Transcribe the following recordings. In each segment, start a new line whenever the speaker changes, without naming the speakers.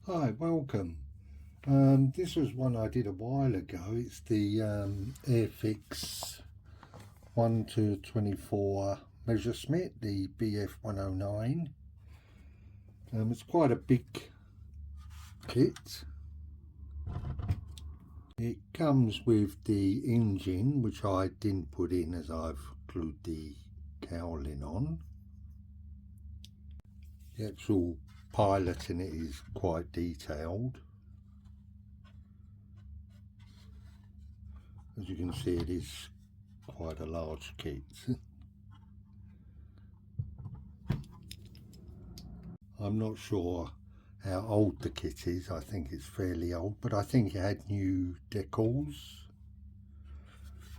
Hi, welcome. This was one I did a while ago. It's the Airfix 1-24 Messerschmitt, the Bf 109. It's quite a big kit. It comes with the engine, which I didn't put in as I've glued the cowling on. The actual pilot in it is quite detailed. As you can see, it is quite a large kit. I'm not sure how old the kit is. I think it's fairly old, but I think it had new decals,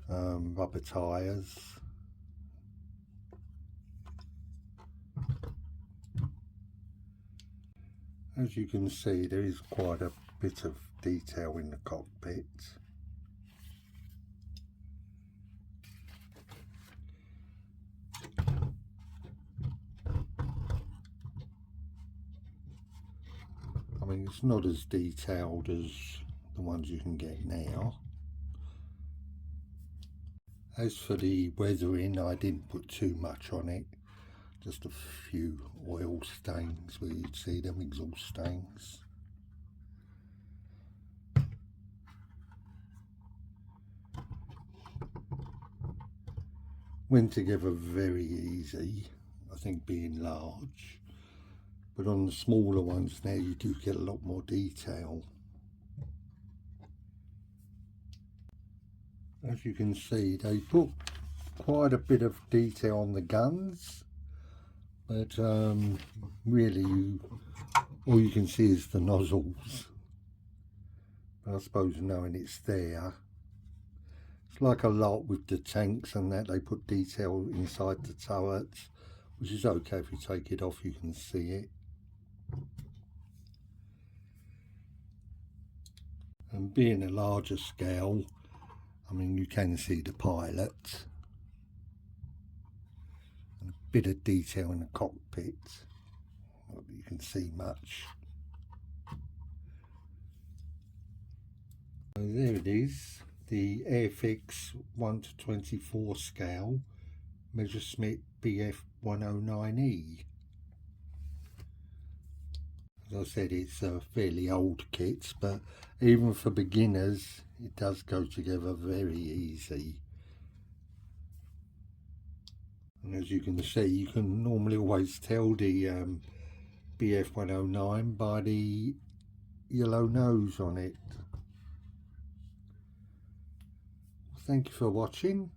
rubber tyres. As you can see, there is quite a bit of detail in the cockpit. I mean, it's not as detailed as the ones you can get now. As for the weathering, I didn't put too much on it. Just a few oil stains where you'd see them, exhaust stains. Went together very easy, I think, being large. But on the smaller ones now you do get a lot more detail. As you can see, they put quite a bit of detail on the guns, but really all you can see is the nozzles. But I suppose knowing it's there, it's like a lot with the tanks and that, they put detail inside the turrets, which is okay. If you take it off you can see it. And being a larger scale, I mean, you can see the pilot and a bit of detail in the cockpit. Not that you can see much. So there it is, the Airfix 1-24 scale Messerschmitt Bf 109E. As I said, it's a fairly old kit, but even for beginners it does go together very easy. And as you can see, you can normally always tell the Bf 109 by the yellow nose on it. Thank you for watching.